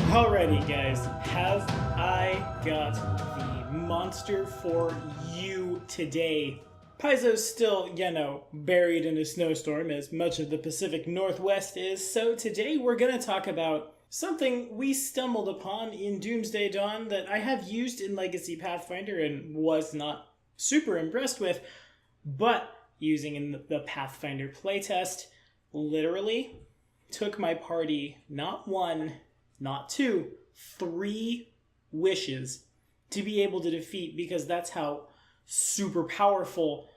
Alrighty guys, have I got the monster for you today. Paizo's still, buried in a snowstorm as much of the Pacific Northwest is, so today we're going to talk about something we stumbled upon in Doomsday Dawn that I have used in Legacy Pathfinder and was not super impressed with, but using in the Pathfinder playtest, literally took my party not one, not two, 3 wishes to be able to defeat, because that's how super powerful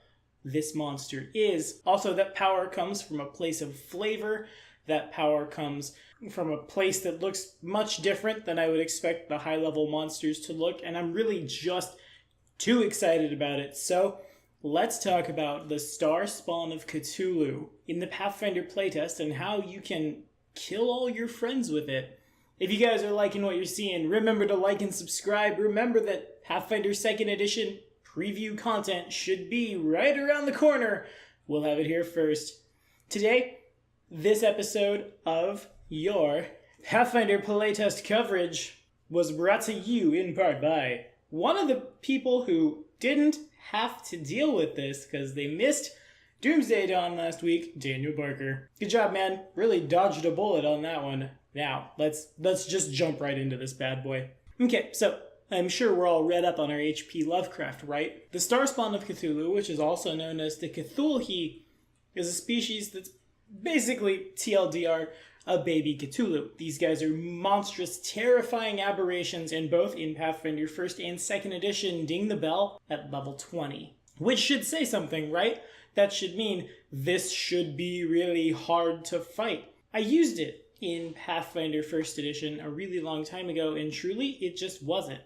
this monster is. Also, that power comes from a place of flavor. That power comes from a place that looks much different than I would expect the high-level monsters to look, and I'm really just too excited about it. So, let's talk about the Star Spawn of Cthulhu in the Pathfinder playtest and how you can kill all your friends with it. If you guys are liking what you're seeing, remember to like and subscribe. Remember that Pathfinder 2nd Edition preview content should be right around the corner. We'll have it here first. Today, this episode of your Pathfinder playtest coverage was brought to you in part by one of the people who didn't have to deal with this because they missed Doomsday Dawn last week, Daniel Barker. Good job, man. Really dodged a bullet on that one. Now, let's just jump right into this bad boy. Okay, so I'm sure we're all read up on our H.P. Lovecraft, right? The Starspawn of Cthulhu, which is also known as the Cthulhu, is a species that's basically, TLDR, a baby Cthulhu. These guys are monstrous, terrifying aberrations, and both in Pathfinder 1st and 2nd Edition ding the bell at level 20. Which should say something, right? That should mean this should be really hard to fight. I used it in Pathfinder 1st Edition a really long time ago, and truly, it just wasn't.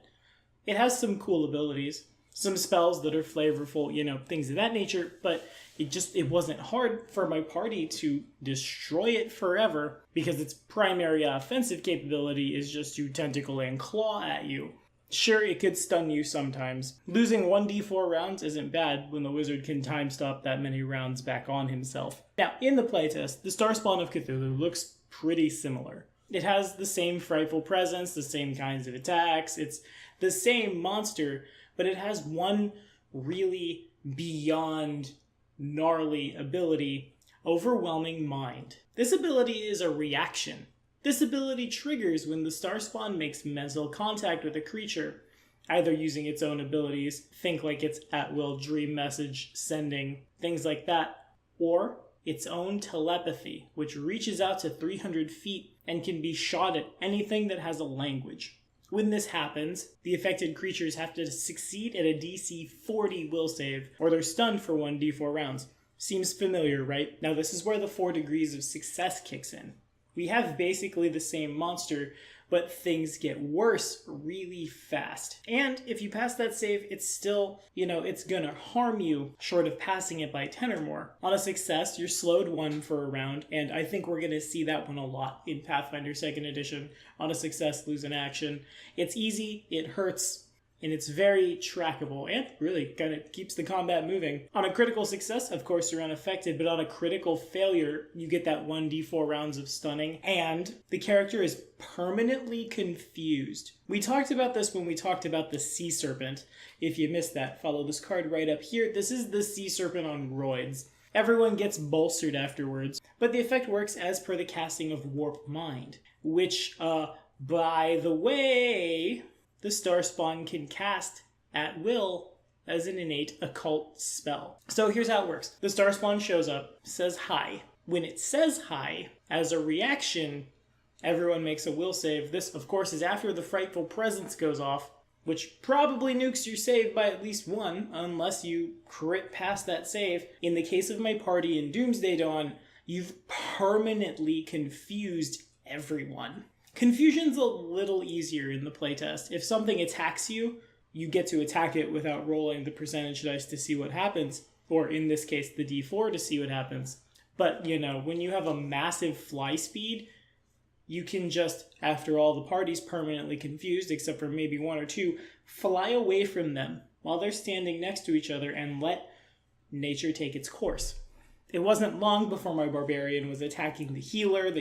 It has some cool abilities, some spells that are flavorful, things of that nature, but it wasn't hard for my party to destroy it forever, because its primary offensive capability is just to tentacle and claw at you. Sure, it could stun you sometimes. Losing 1d4 rounds isn't bad when the wizard can time stop that many rounds back on himself. Now, in the playtest, the Starspawn of Cthulhu looks pretty similar. It has the same frightful presence, the same kinds of attacks, it's the same monster, but it has one really beyond gnarly ability: Overwhelming Mind. This ability is a reaction. This ability triggers when the Starspawn makes mental contact with a creature, either using its own abilities, think like it's at-will dream message sending, things like that, or its own telepathy, which reaches out to 300 feet and can be shot at anything that has a language. When this happens, the affected creatures have to succeed at a DC 40 will save, or they're stunned for 1d4 rounds. Seems familiar, right? Now this is where the 4 degrees of success kicks in. We have basically the same monster, but things get worse really fast. And if you pass that save, it's still, it's gonna harm you, short of passing it by 10 or more. On a success, you're slowed 1 for a round, and I think we're gonna see that one a lot in Pathfinder 2nd Edition. On a success, lose an action. It's easy, it hurts, and it's very trackable, and really kind of keeps the combat moving. On a critical success, of course, you're unaffected, but on a critical failure, you get that 1d4 rounds of stunning, and the character is permanently confused. We talked about this when we talked about the Sea Serpent. If you missed that, follow this card right up here. This is the Sea Serpent on roids. Everyone gets bolstered afterwards, but the effect works as per the casting of Warp Mind, which, by the way, the Starspawn can cast at will as an innate occult spell. So here's how it works. The Starspawn shows up, says hi. When it says hi, as a reaction, everyone makes a will save. This, of course, is after the Frightful Presence goes off, which probably nukes your save by at least 1, unless you crit past that save. In the case of my party in Doomsday Dawn, you've permanently confused everyone. Confusion's a little easier in the playtest. If something attacks you, you get to attack it without rolling the percentage dice to see what happens, or in this case, the d4 to see what happens. But, when you have a massive fly speed, you can just, after all the party's permanently confused, except for maybe 1 or 2, fly away from them while they're standing next to each other and let nature take its course. It wasn't long before my barbarian was attacking the healer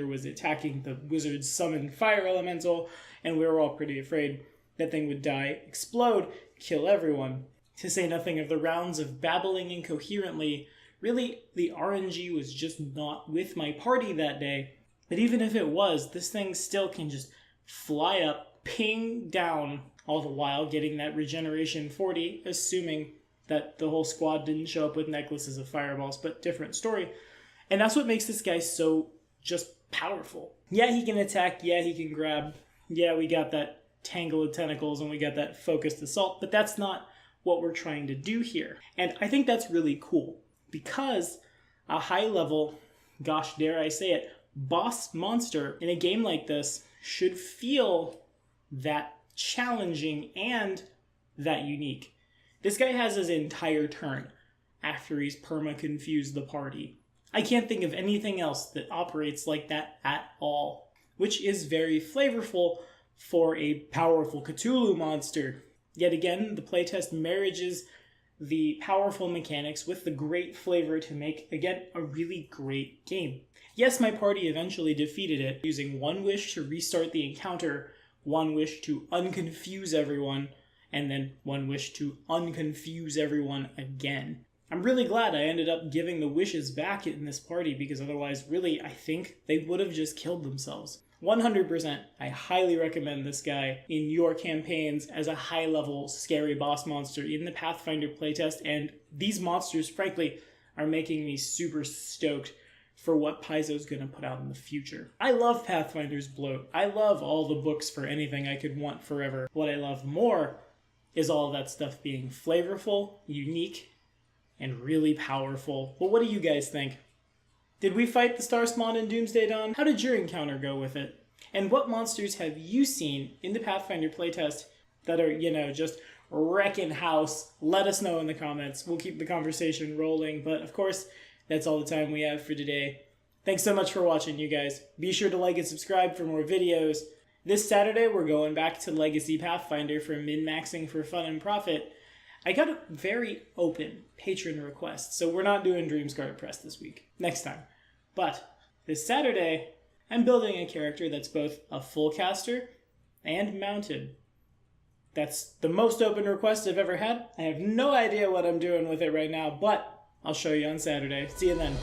was attacking the wizard's summoned fire elemental, and we were all pretty afraid that thing would die, explode, kill everyone. To say nothing of the rounds of babbling incoherently. Really, the RNG was just not with my party that day. But even if it was, this thing still can just fly up, ping down, all the while getting that regeneration 40, assuming that the whole squad didn't show up with necklaces of fireballs, but different story. And that's what makes this guy so just powerful. Yeah, he can attack, yeah, he can grab, yeah, we got that tangle of tentacles and we got that focused assault, but that's not what we're trying to do here. And I think that's really cool, because a high level, gosh dare I say it, boss monster in a game like this should feel that challenging and that unique. This guy has his entire turn after he's perma-confused the party. I can't think of anything else that operates like that at all, which is very flavorful for a powerful Cthulhu monster. Yet again, the playtest marriages the powerful mechanics with the great flavor to make, again, a really great game. Yes, my party eventually defeated it, using one wish to restart the encounter, one wish to unconfuse everyone, and then one wish to unconfuse everyone again. I'm really glad I ended up giving the wishes back in this party, because otherwise, really, I think they would have just killed themselves. 100%, I highly recommend this guy in your campaigns as a high-level scary boss monster in the Pathfinder playtest, and these monsters, frankly, are making me super stoked for what Paizo's going to put out in the future. I love Pathfinder's bloat. I love all the books for anything I could want forever. What I love more is all of that stuff being flavorful, unique, and really powerful. Well, what do you guys think? Did we fight the Star Spawn in Doomsday Dawn? How did your encounter go with it? And what monsters have you seen in the Pathfinder playtest that are, just wrecking house? Let us know in the comments. We'll keep the conversation rolling. But of course, that's all the time we have for today. Thanks so much for watching, you guys. Be sure to like and subscribe for more videos. This Saturday, we're going back to Legacy Pathfinder for min-maxing for fun and profit. I got a very open patron request, so we're not doing Dreamscarred Press this week. Next time. But this Saturday, I'm building a character that's both a full caster and mounted. That's the most open request I've ever had. I have no idea what I'm doing with it right now, but I'll show you on Saturday. See you then.